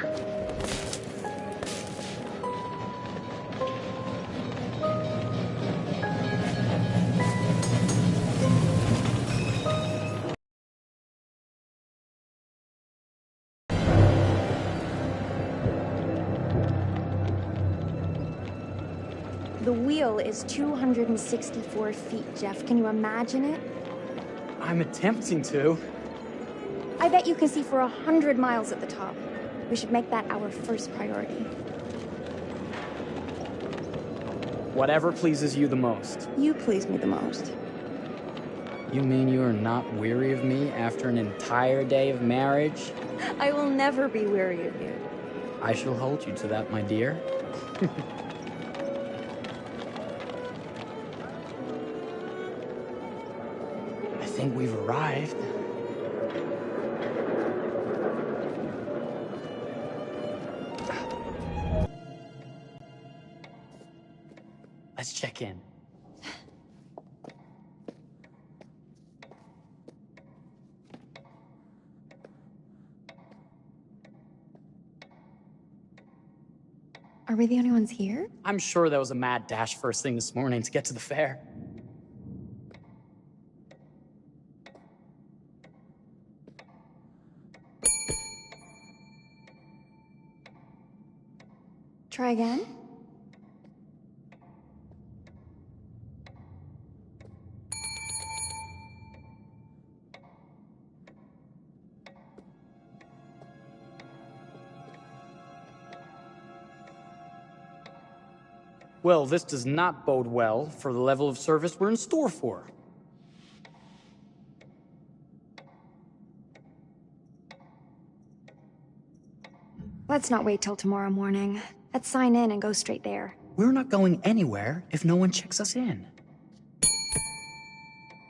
The wheel is 264 feet, Jeff. Can you imagine it? I'm attempting to. I bet you can see for 100 miles at the top. We should make that our first priority. Whatever pleases you the most. You please me the most. You mean you are not weary of me after an entire day of marriage? I will never be weary of you. I shall hold you to that, my dear. I think we've arrived. Let's check in. Are we the only ones here? I'm sure that was a mad dash first thing this morning to get to the fair. Try again? Well, this does not bode well for the level of service we're in store for. Let's not wait till tomorrow morning. Let's sign in and go straight there. We're not going anywhere if no one checks us in.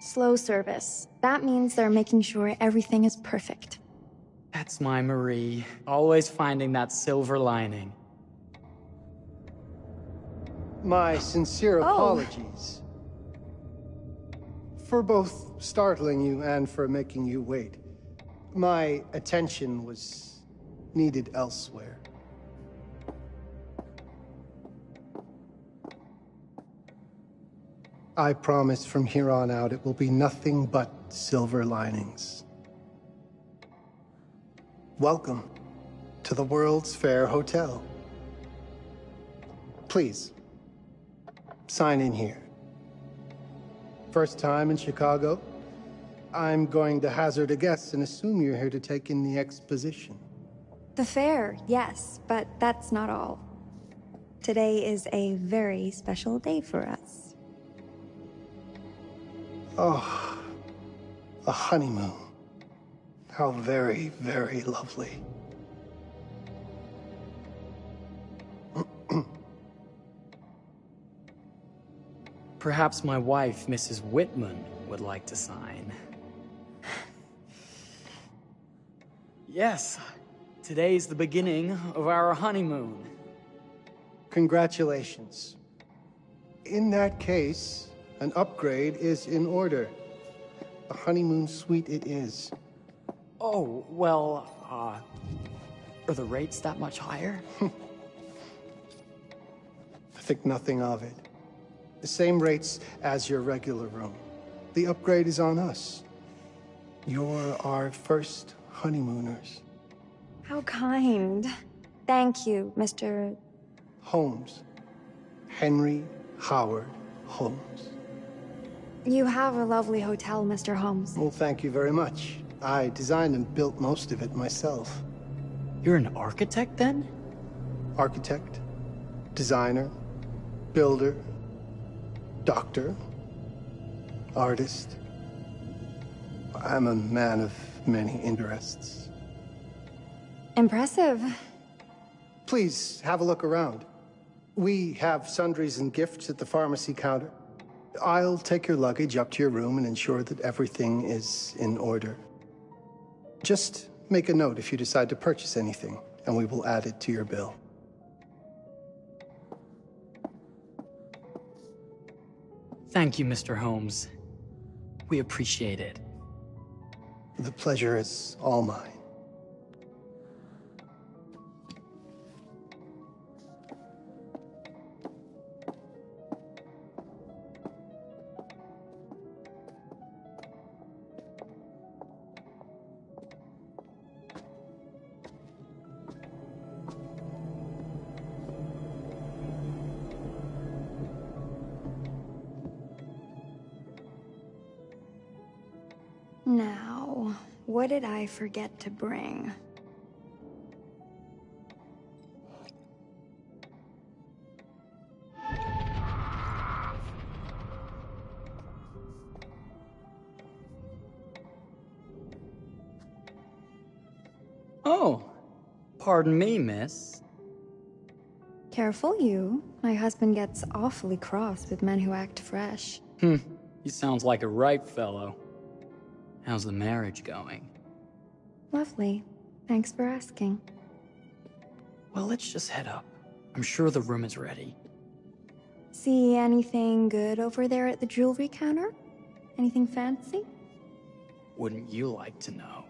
Slow service. That means they're making sure everything is perfect. That's my Marie, always finding that silver lining. My sincere apologies for both startling you and for making you wait. My attention was needed elsewhere. I promise from here on out it will be nothing but silver linings. Welcome to the World's Fair Hotel. Please, sign in here. First time in Chicago? I'm going to hazard a guess and assume you're here to take in the exposition. The fair, yes, but that's not all. Today is a very special day for us. Oh, a honeymoon. How very, very lovely. Perhaps my wife, Mrs. Whitman, would like to sign. Yes, today's the beginning of our honeymoon. Congratulations. In that case, an upgrade is in order. A honeymoon suite it is. Oh, well, are the rates that much higher? I think nothing of it. The same rates as your regular room. The upgrade is on us. You're our first honeymooners. How kind. Thank you, Mr. Holmes. Henry Howard Holmes. You have a lovely hotel, Mr. Holmes. Well, thank you very much. I designed and built most of it myself. You're an architect, then? Architect, designer, builder, doctor, artist. I'm a man of many interests. Impressive. Please, have a look around. We have sundries and gifts at the pharmacy counter. I'll take your luggage up to your room and ensure that everything is in order. Just make a note if you decide to purchase anything, and we will add it to your bill. Thank you, Mr. Holmes. We appreciate it. The pleasure is all mine. Now, what did I forget to bring? Oh, pardon me, miss. Careful you. My husband gets awfully cross with men who act fresh. He sounds like a ripe fellow. How's the marriage going? Lovely. Thanks for asking. Well, let's just head up. I'm sure the room is ready. See anything good over there at the jewelry counter? Anything fancy? Wouldn't you like to know?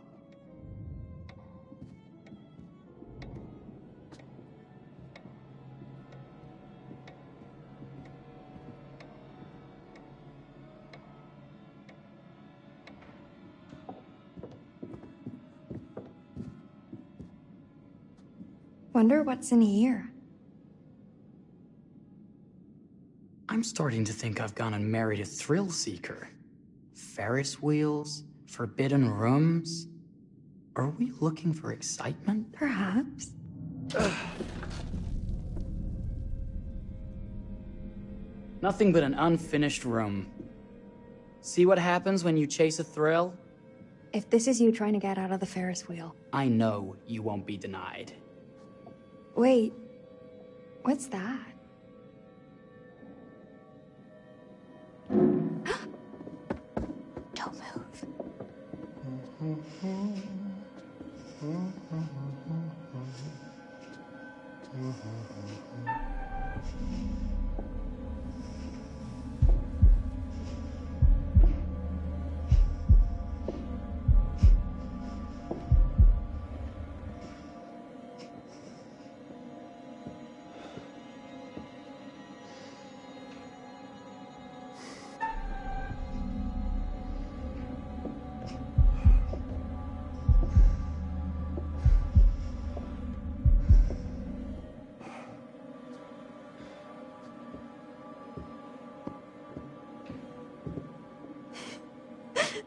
Wonder what's in here. I'm starting to think I've gone and married a thrill seeker. Ferris wheels, forbidden rooms. Are we looking for excitement? Perhaps. Nothing but an unfinished room. See what happens when you chase a thrill? If this is you trying to get out of the Ferris wheel. I know you won't be denied. Wait, what's that? Don't move.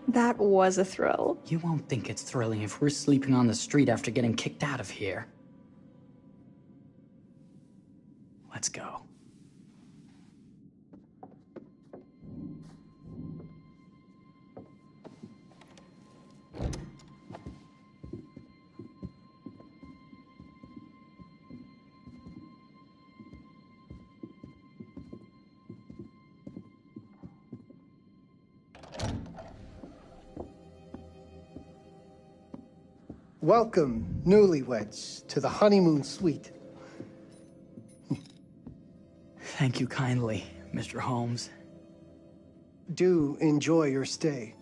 That was a thrill. You won't think it's thrilling if we're sleeping on the street after getting kicked out of here. Let's go. Welcome, newlyweds, to the honeymoon suite. Thank you kindly, Mr. Holmes. Do enjoy your stay.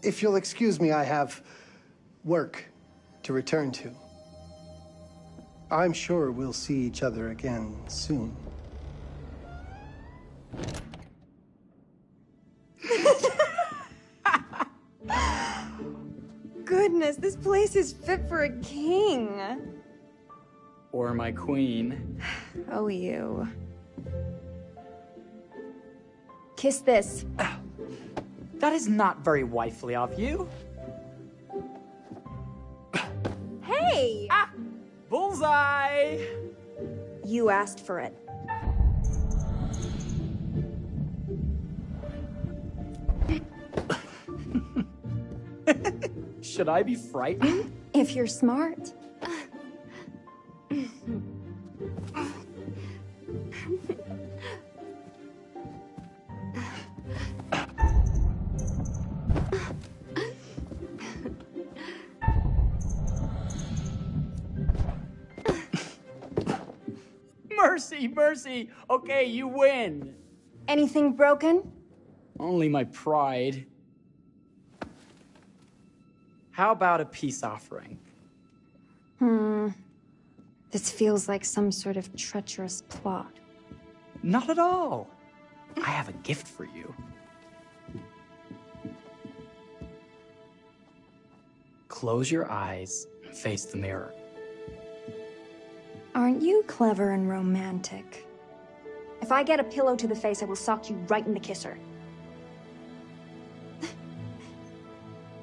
If you'll excuse me, I have work to return to. I'm sure we'll see each other again soon. Goodness, this place is fit for a king. Or my queen. Oh, you. Kiss this. That is not very wifely of you. Hey! Ah! Bullseye! You asked for it. Should I be frightened? If you're smart. Mercy, mercy! Okay, you win! Anything broken? Only my pride. How about a peace offering? This feels like some sort of treacherous plot. Not at all. I have a gift for you. Close your eyes and face the mirror. Aren't you clever and romantic? If I get a pillow to the face, I will sock you right in the kisser.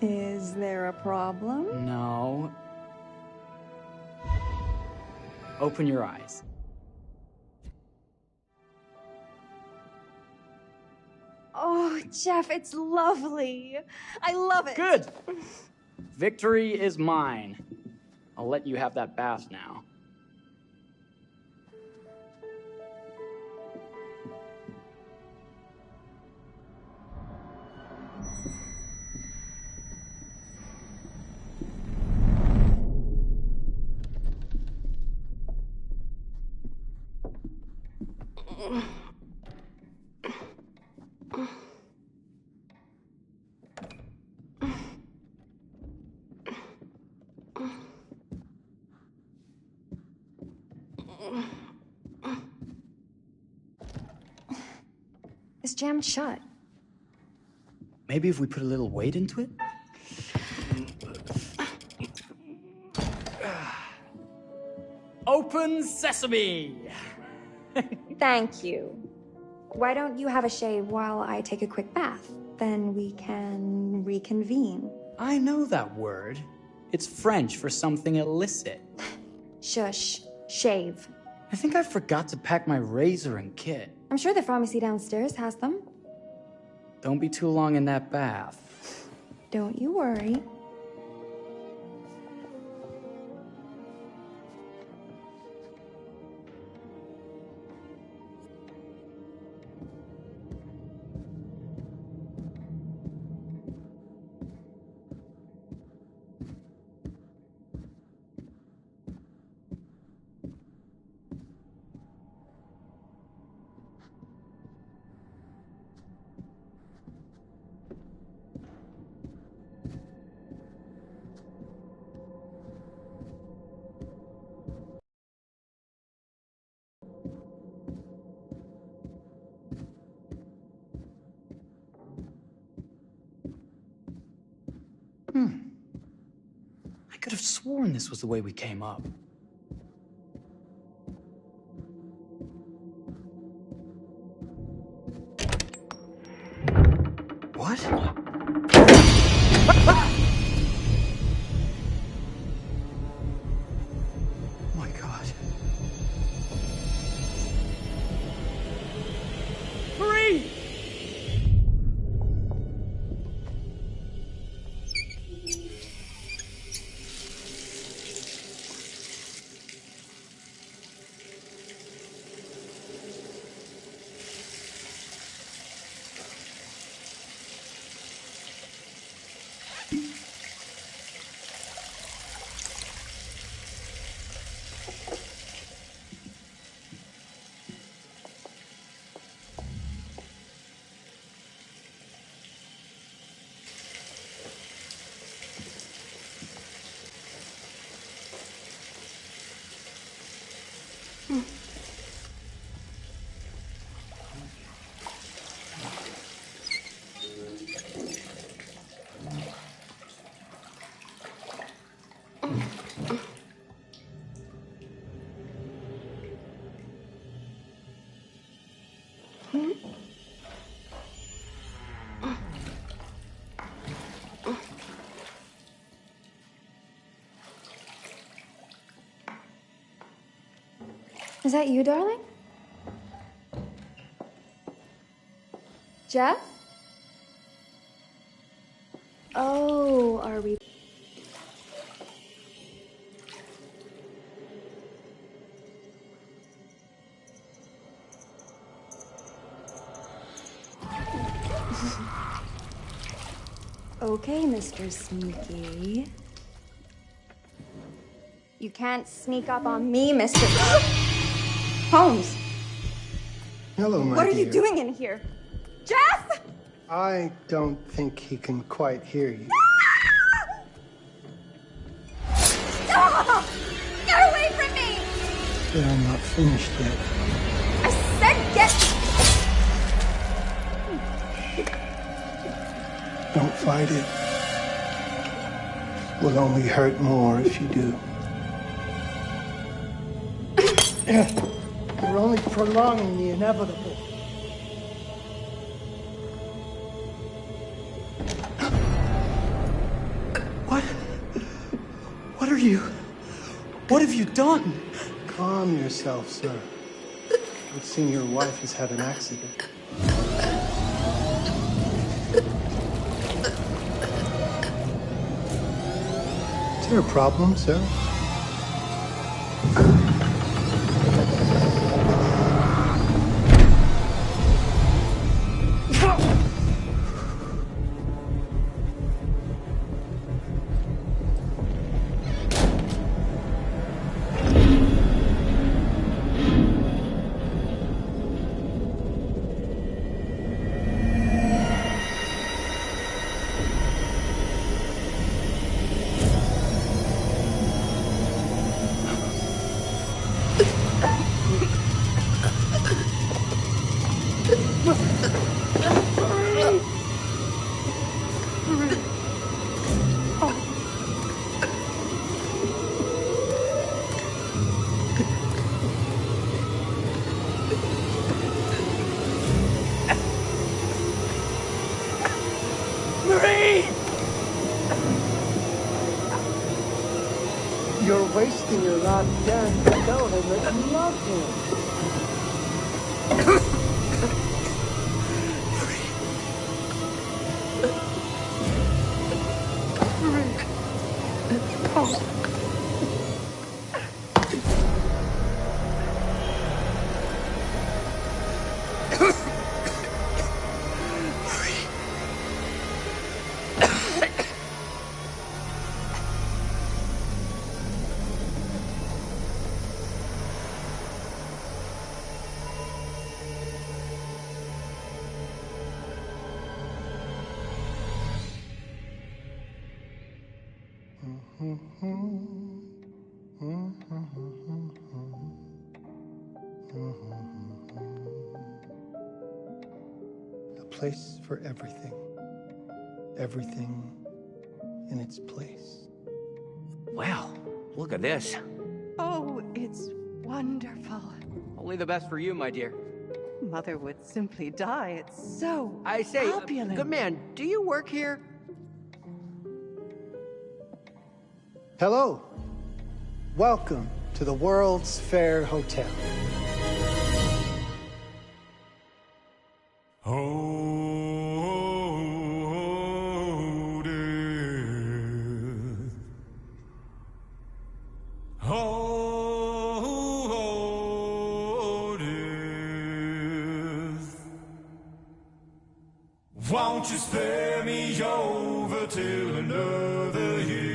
Is there a problem? No. Open your eyes. Oh, Jeff, it's lovely. I love it. Good! Victory is mine. I'll let you have that bath now. It's jammed shut. Maybe if we put a little weight into it? Open sesame! Thank you. Why don't you have a shave while I take a quick bath? Then we can reconvene. I know that word. It's French for something illicit. Shush. Shave. I think I forgot to pack my razor and kit. I'm sure the pharmacy downstairs has them. Don't be too long in that bath. Don't you worry. I could have sworn this was the way we came up. What? My God. Marie! Is that you, darling? Jeff? Oh, are we... Okay, Mr. Sneaky. You can't sneak up on me, Mr. Holmes. Hello, my What are dear. you doing in here? Jeff! I don't think he can quite hear you. Ah! Get away from me! But I'm not finished yet. I said get... Don't fight it. Will only hurt more if you do. You're only prolonging the inevitable. What have you done? Calm yourself, sir. It would seem your wife has had an accident. Is there a problem, sir? You're wasting your last chance to tell him that you love him. A place for everything. Everything in its place. Wow, look at this. Oh, it's wonderful. Only the best for you, my dear. Mother would simply die. It's so I say, opulent. good man, do you work here? Hello. Welcome to the World's Fair Hotel. Won't you spare me over till another year?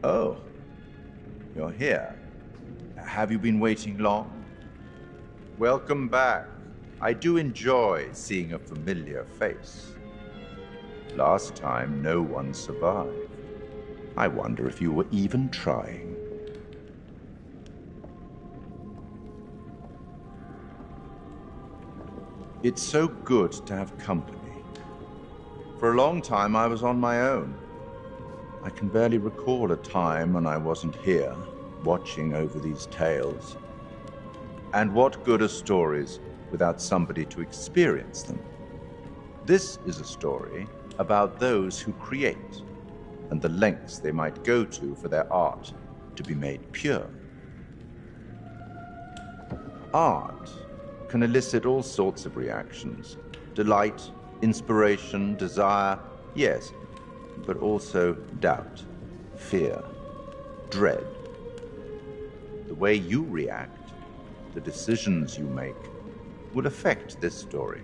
Oh, you're here. have you been waiting long? Welcome back. I do enjoy seeing a familiar face. Last time, no one survived. I wonder if you were even trying. It's so good to have company. For a long time, I was on my own. I can barely recall a time when I wasn't here, watching over these tales. And what good are stories without somebody to experience them? This is a story about those who create, and the lengths they might go to for their art to be made pure. Art can elicit all sorts of reactions. Delight, inspiration, desire, yes, but also doubt, fear, dread. The way you react, the decisions you make, will affect this story.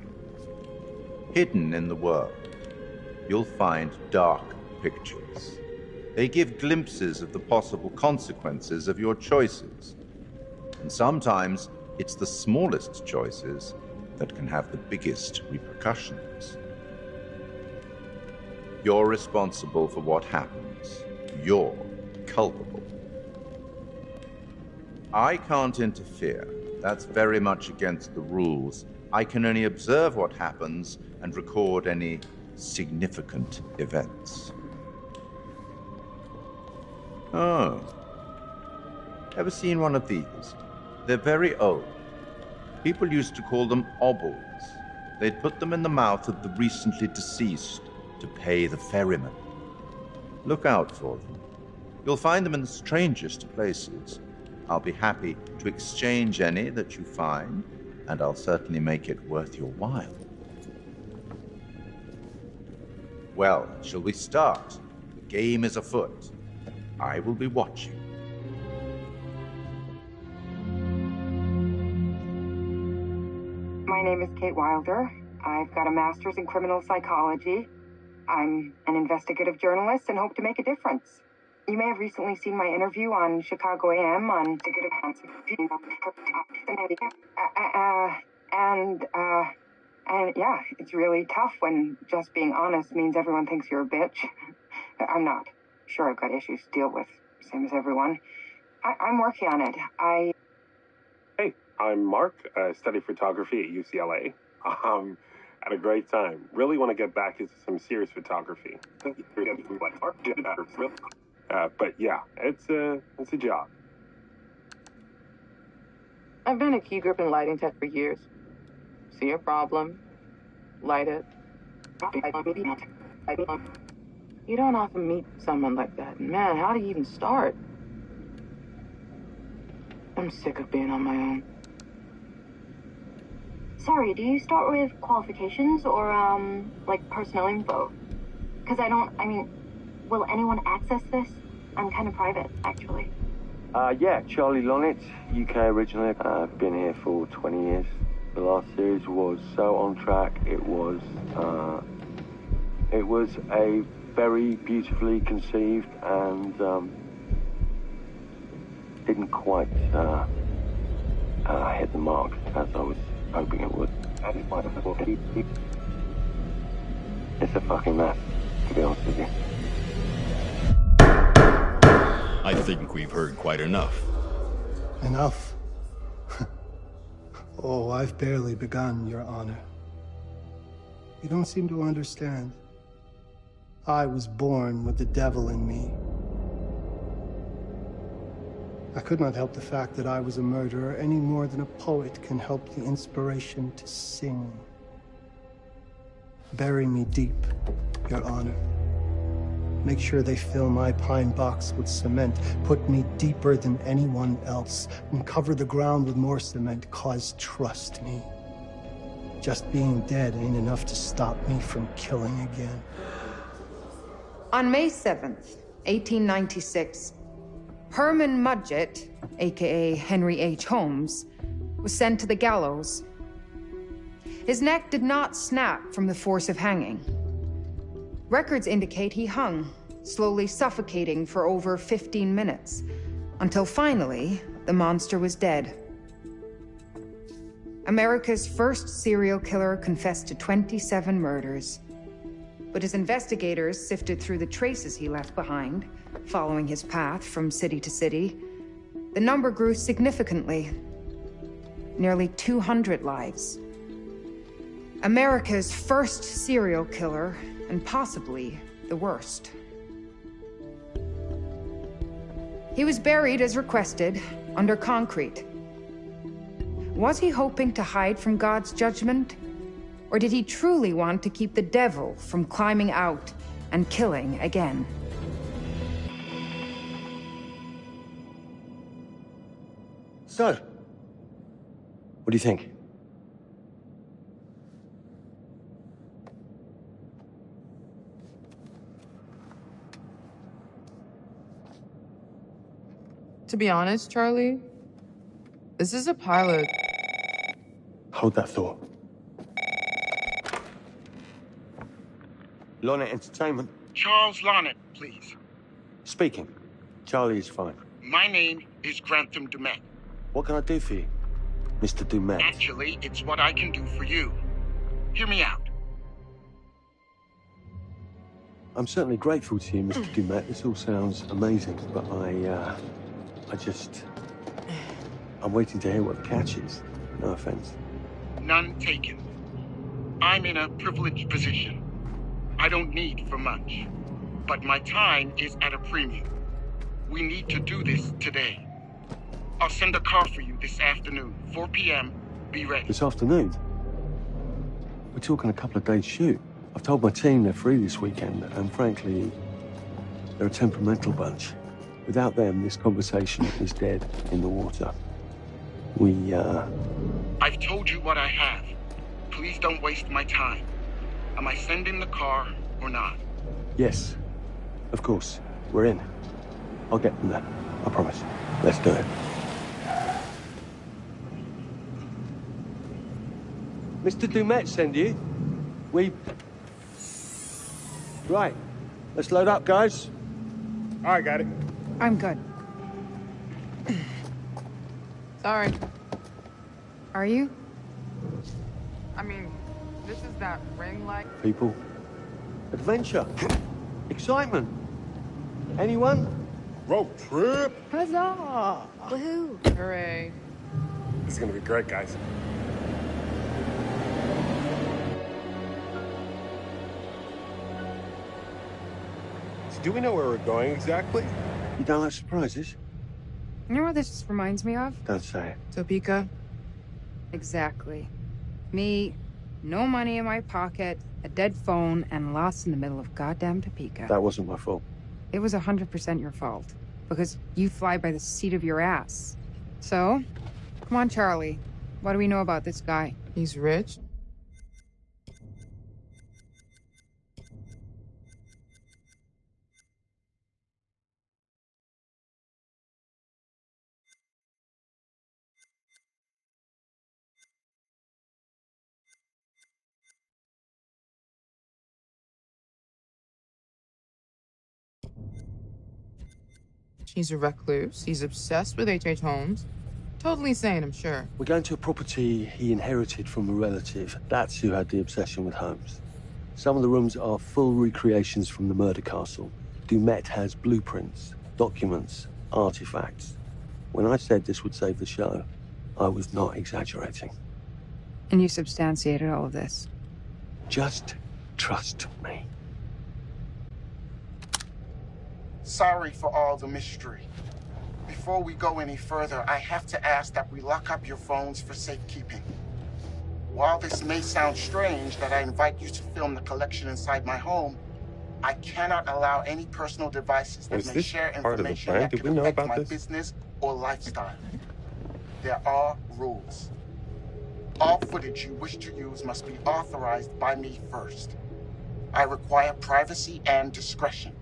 Hidden in the world, you'll find dark pictures. They give glimpses of the possible consequences of your choices. And sometimes it's the smallest choices that can have the biggest repercussions. You're responsible for what happens. You're culpable. I can't interfere. That's very much against the rules. I can only observe what happens and record any significant events. Oh. Ever seen one of these? They're very old. People used to call them obels. They'd put them in the mouth of the recently deceased to pay the ferryman. Look out for them. You'll find them in the strangest places. I'll be happy to exchange any that you find, and I'll certainly make it worth your while. Well, shall we start? The game is afoot. I will be watching. My name is Kate Wilder. I've got a master's in criminal psychology. I'm an investigative journalist and hope to make a difference. You may have recently seen my interview on Chicago AM on and yeah, it's really tough when just being honest means everyone thinks you're a bitch. I'm not. Sure, I've got issues to deal with, same as everyone. I'm working on it. Hey, I'm Mark. I study photography at UCLA. Had a great time. Really want to get back into some serious photography. But yeah, it's a job. I've been a key grip and lighting tech for years. See a problem, light it. You don't often meet someone like that. Man, how do you even start? I'm sick of being on my own. Sorry, do you start with qualifications or, like personnel info? Because will anyone access this? I'm kind of private, actually. Yeah, Charlie Lonitz, UK originally. I've been here for 20 years. The last series was so on track. It was a very beautifully conceived and didn't quite hit the mark as I was hoping it would. It's a fucking mess, to be honest with you. I think we've heard quite enough. Enough? Oh, I've barely begun, Your Honor. You don't seem to understand. I was born with the devil in me. I could not help the fact that I was a murderer any more than a poet can help the inspiration to sing. Bury me deep, Your Honor. Make sure they fill my pine box with cement. Put me deeper than anyone else. And cover the ground with more cement, 'cause trust me, just being dead ain't enough to stop me from killing again. On May 7th, 1896, Herman Mudgett, aka Henry H. Holmes, was sent to the gallows. His neck did not snap from the force of hanging. Records indicate he hung, slowly suffocating for over 15 minutes, until finally, the monster was dead. America's first serial killer confessed to 27 murders. But as investigators sifted through the traces he left behind, following his path from city to city, the number grew significantly. Nearly 200 lives. America's first serial killer, and possibly the worst. He was buried as requested, under concrete. Was he hoping to hide from God's judgment? Or did he truly want to keep the devil from climbing out and killing again? So, what do you think? To be honest, Charlie, this is a pilot. Hold that thought. Lonnet Entertainment. Charles Lonnet, please. Speaking. Charlie is fine. My name is Grantham Dumet. What can I do for you, Mr. Dumet? Actually, it's what I can do for you. Hear me out. I'm certainly grateful to you, Mr. Dumet. This all sounds amazing, but I'm waiting to hear what the catch is. No offense. None taken. I'm in a privileged position. I don't need for much, but my time is at a premium. We need to do this today. I'll send a car for you this afternoon, 4 p.m. Be ready. This afternoon? We're talking a couple of days shoot. I've told my team they're free this weekend, and frankly, they're a temperamental bunch. Without them, this conversation is dead in the water. I've told you what I have. Please don't waste my time. Am I sending the car or not? Yes, of course. We're in. I'll get them there. I promise. Let's do it. Mr. Dumet send you. Right. Let's load up, guys. I got it. I'm good. Sorry. Are you? I mean, this is that ring light. People. Adventure. Excitement. Anyone? Road trip. Huzzah! Woohoo! Hooray. This is gonna be great, guys. So do we know where we're going exactly? You don't like surprises? You know what this just reminds me of? Don't say it. Topeka? Exactly. Me, no money in my pocket, a dead phone, and lost in the middle of goddamn Topeka. That wasn't my fault. It was 100% your fault. Because you fly by the seat of your ass. So, come on, Charlie. What do we know about this guy? He's rich. He's a recluse. He's obsessed with H.H. Holmes. Totally sane, I'm sure. We're going to a property he inherited from a relative. That's who had the obsession with Holmes. Some of the rooms are full recreations from the murder castle. Dumet has blueprints, documents, artifacts. When I said this would save the show, I was not exaggerating. And you substantiated all of this? Just trust me. Sorry for all the mystery. Before we go any further, I have to ask that we lock up your phones for safekeeping. While this may sound strange that I invite you to film the collection inside my home, I cannot allow any personal devices that may share information that could affect my business or lifestyle. There are rules. All footage you wish to use must be authorized by me first. I require privacy and discretion.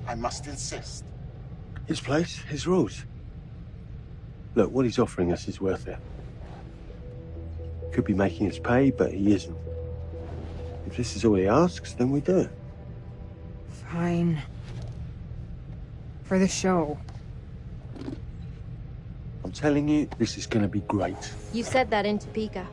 I must insist. His place, his rules. Look, what he's offering us is worth it. Could be making us pay, but he isn't. If this is all he asks, then we do it. Fine. For the show. I'm telling you, this is gonna be great. You said that in Topeka.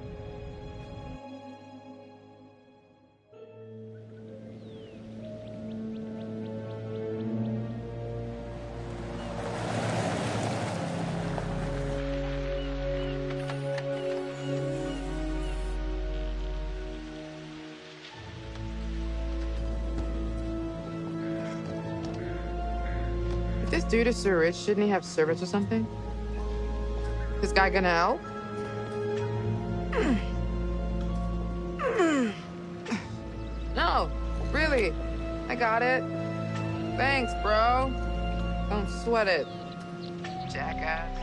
If this dude is so rich, shouldn't he have servants or something? This guy gonna help? No, really. I got it. Thanks, bro. Don't sweat it, jackass.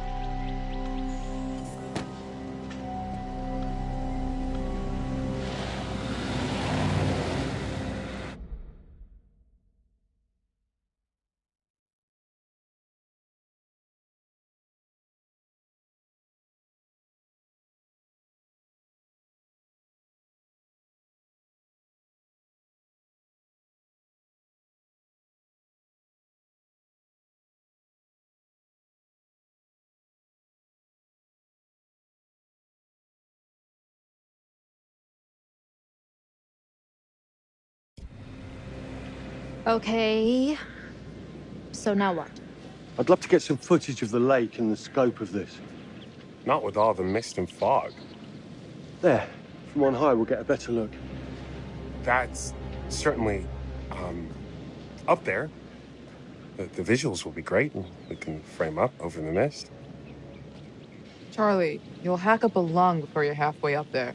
Okay. So now what? I'd love to get some footage of the lake and the scope of this. Not with all the mist and fog. There. From on high, we'll get a better look. That's certainly, up there. The visuals will be great. We can frame up over the mist. Charlie, you'll hack up a lung before you're halfway up there.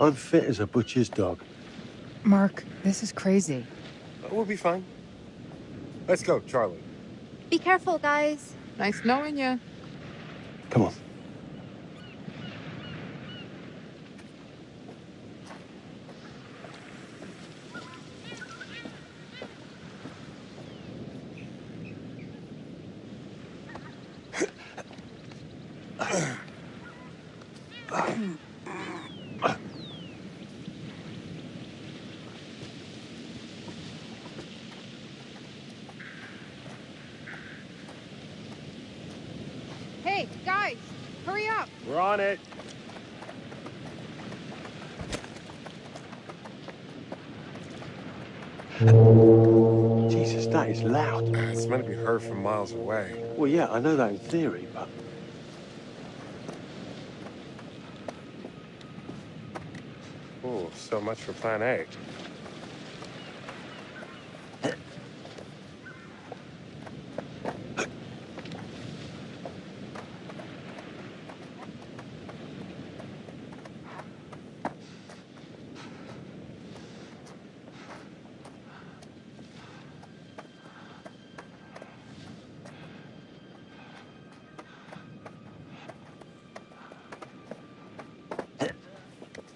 I'm fit as a butcher's dog. Mark, this is crazy. We'll be fine. Let's go, Charlie. Be careful, guys. Nice knowing you. Come on. Hey, guys, hurry up. We're on it. Jesus, that is loud. It's meant to be heard from miles away. Well, yeah, I know that in theory, but... Oh, so much for Plan A.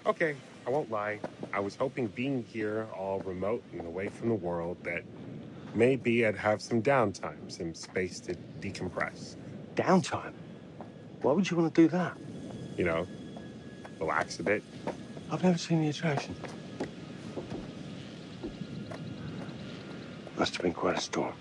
Okay, I won't lie. I was hoping being here, all remote and away from the world, that maybe I'd have some downtime, some space to decompress. Downtime? Why would you want to do that? You know, relax a bit. I've never seen the attraction. Must have been quite a storm.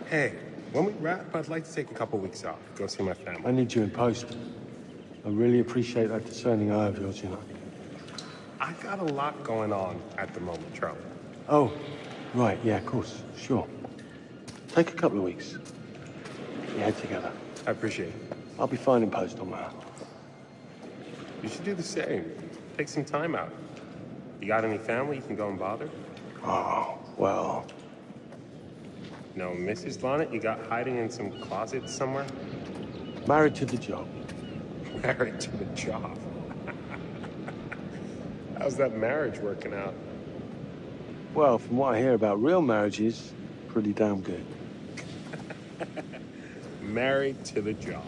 Hey, when we wrap, I'd like to take a couple weeks off, go see my family. I need you in post. I really appreciate that discerning eye of yours, you know. I got a lot going on at the moment, Charlie. Oh, right, yeah, of course, sure. Take a couple of weeks. We head together. I appreciate it. I'll be fine in post on my own. You should do the same. Take some time out. You got any family you can go and bother? Oh, well... No, Mrs. Lonnet, you got hiding in some closet somewhere? Married to the job. Married to the job? How's that marriage working out? Well, from what I hear about real marriages, pretty damn good. Married to the job.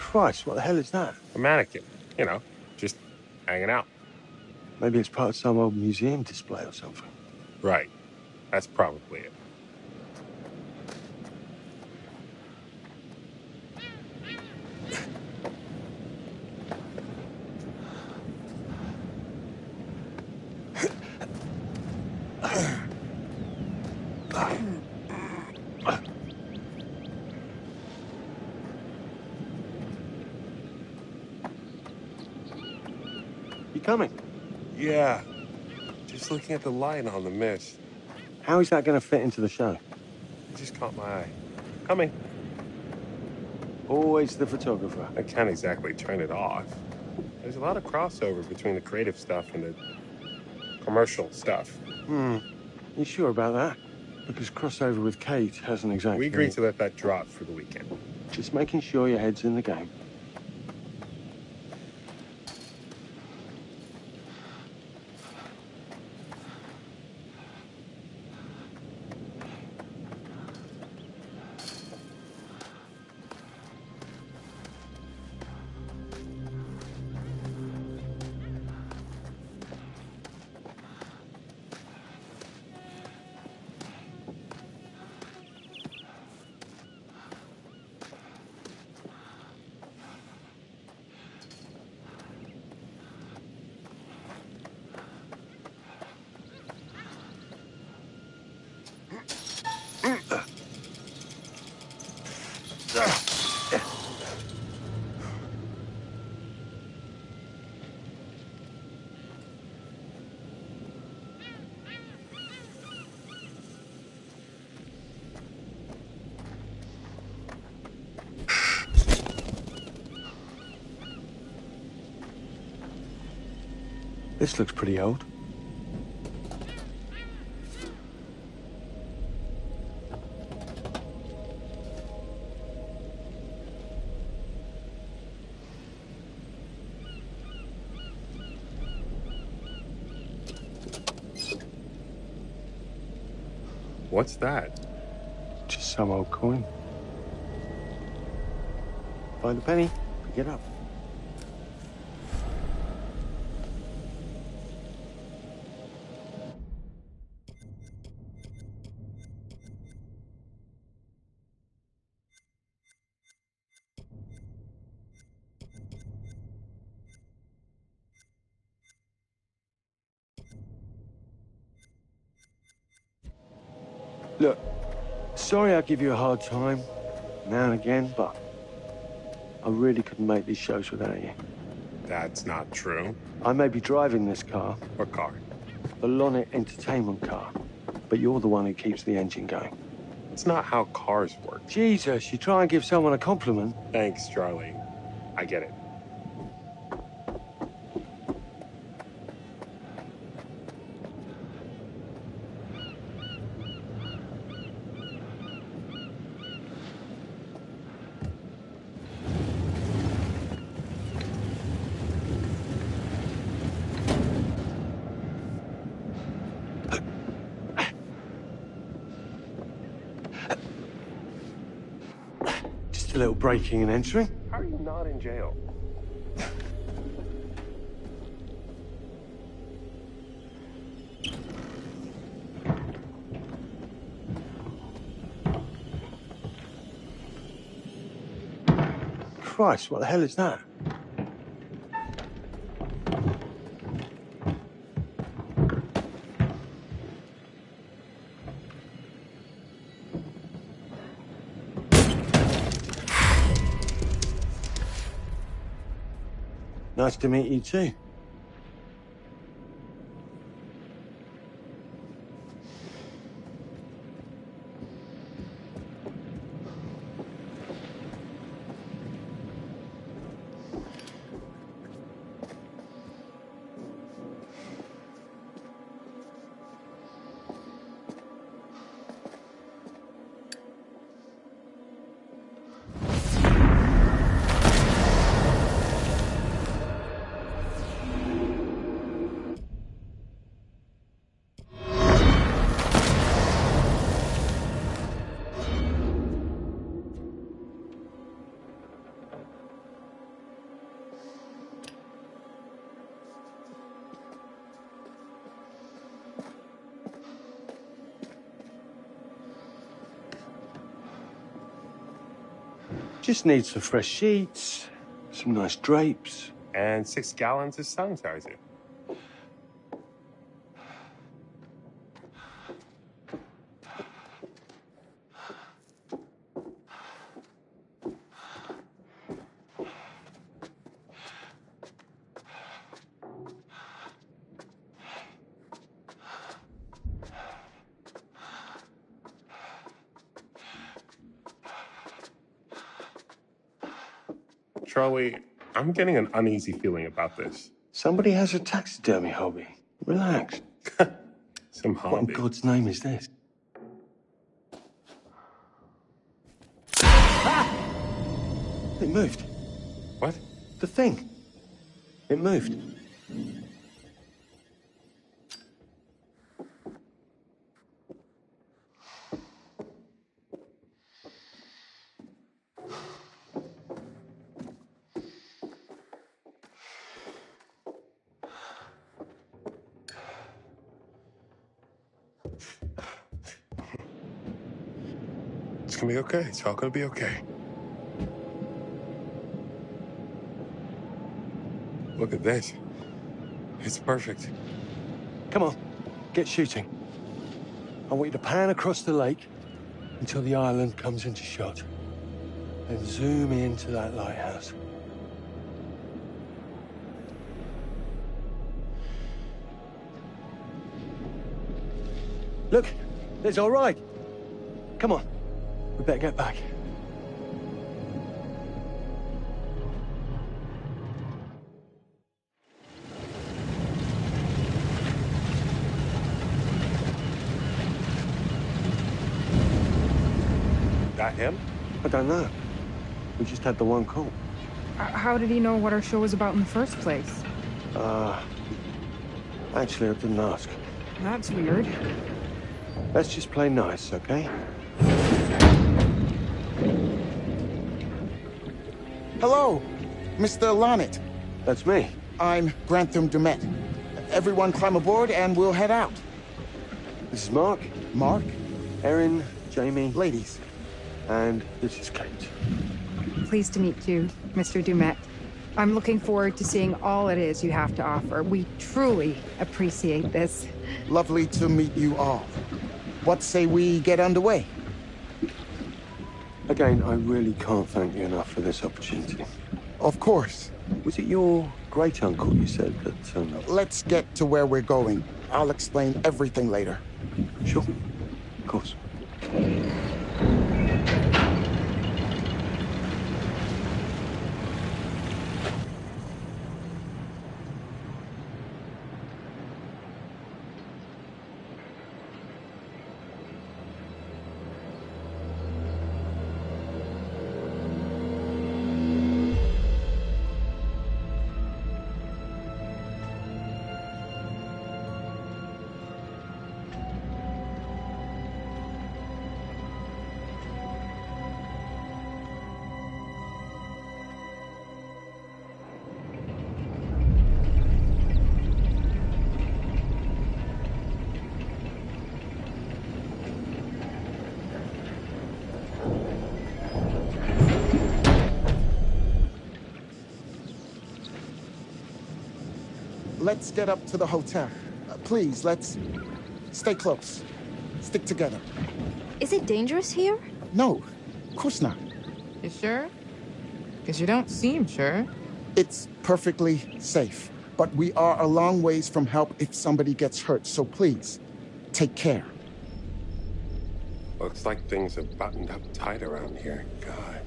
Christ, what the hell is that? A mannequin. You know, just hanging out. Maybe it's part of some old museum display or something. Right. That's probably it. You coming? Yeah. Just looking at the light on the mist. How is that going to fit into the show? It just caught my eye. Coming. Always the photographer. I can't exactly turn it off. There's a lot of crossover between the creative stuff and the commercial stuff. You sure about that? Because crossover with Kate hasn't exactly... We agreed to let that drop for the weekend. Just making sure your head's in the game. This looks pretty old. What's that? Just some old coin. Find a penny, pick it up. Look, sorry I give you a hard time now and again, but I really couldn't make these shows without you. That's not true. I may be driving this car. What car? The Lonnet Entertainment car. But you're the one who keeps the engine going. It's not how cars work. Jesus, you try and give someone a compliment. Thanks, Charlie. I get it. Just a little breaking and entering. How are you not in jail? Christ, what the hell is that? Nice to meet you too. Just need some fresh sheets, some nice drapes. And 6 gallons of sanitizer. Charlie, I'm getting an uneasy feeling about this. Somebody has a taxidermy hobby. Relax. Some hobby. What in God's name is this? It moved. What? The thing. It moved. It's gonna be okay. It's all gonna be okay. Look at this. It's perfect. Come on, get shooting. I want you to pan across the lake until the island comes into shot. Then zoom into that lighthouse. Look, it's all right. Come on, we better get back. That him? I don't know. We just had the one call. How did he know what our show was about in the first place? Actually, I didn't ask. That's weird. Let's just play nice, okay? Hello, Mr. Lonnet. That's me. I'm Grantham Dumet. Everyone climb aboard and we'll head out. This is Mark. Mark? Erin, Jamie. Ladies. And this is Kate. Pleased to meet you, Mr. Dumet. I'm looking forward to seeing all it is you have to offer. We truly appreciate this. Lovely to meet you all. What say we get underway? Again, I really can't thank you enough for this opportunity. Of course. Was it your great-uncle you said that turned up? Let's get to where we're going. I'll explain everything later. Sure. Of course. Let's get up to the hotel. Please, let's stay close. Stick together. Is it dangerous here? No, of course not. You sure? Because you don't seem sure. It's perfectly safe. But we are a long ways from help if somebody gets hurt, so please, take care. Looks like things are buttoned up tight around here. God.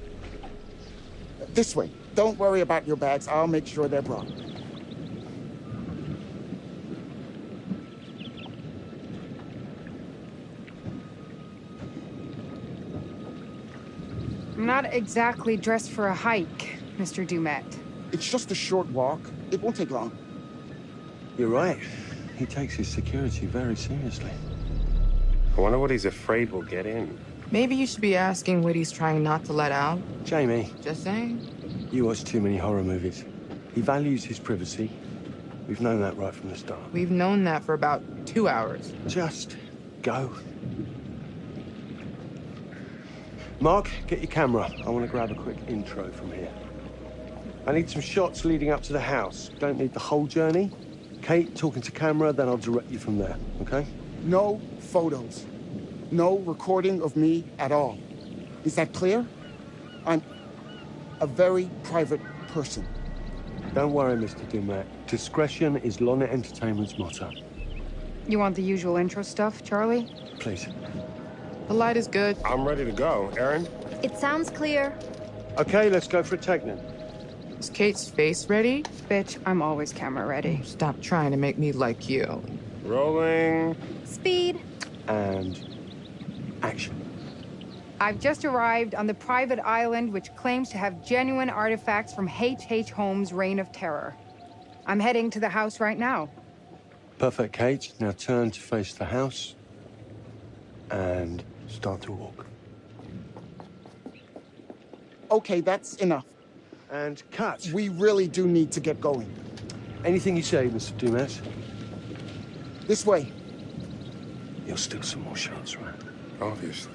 This way. Don't worry about your bags. I'll make sure they're brought. I'm not exactly dressed for a hike, Mr. Dumet. It's just a short walk. It won't take long. You're right. He takes his security very seriously. I wonder what he's afraid will get in. Maybe you should be asking what he's trying not to let out. Jamie. Just saying. You watch too many horror movies. He values his privacy. We've known that right from the start. We've known that for about 2 hours. Just go. Mark, get your camera. I want to grab a quick intro from here. I need some shots leading up to the house. Don't need the whole journey. Kate, talking to camera, then I'll direct you from there, okay? No photos. No recording of me at all. Is that clear? I'm a very private person. Don't worry, Mr. Dumet. Discretion is Lorna Entertainment's motto. You want the usual intro stuff, Charlie? Please. The light is good. I'm ready to go. Aaron? It sounds clear. Okay, let's go for a take then. Is Kate's face ready? Bitch, I'm always camera ready. Stop trying to make me like you. Rolling. Speed. And action. I've just arrived on the private island which claims to have genuine artifacts from H.H. Holmes' Reign of Terror. I'm heading to the house right now. Perfect, Kate. Now turn to face the house. And start to walk. Okay, that's enough. And cut. We really do need to get going. Anything you say, Mr. Dumas. This way. You'll steal some more shots, right? Obviously.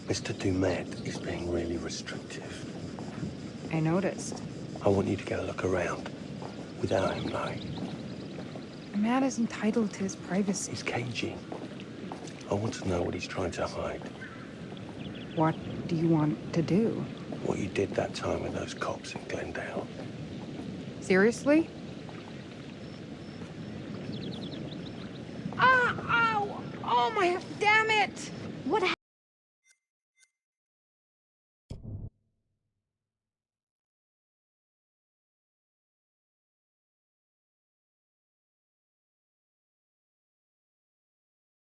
Mr. Dumet is being really restrictive. I noticed. I want you to get a look around without him knowing. A man is entitled to his privacy. He's cagey. I want to know what he's trying to hide. What do you want to do? What you did that time with those cops in Glendale. Seriously? Ah! Ow! Oh my... Damn it! What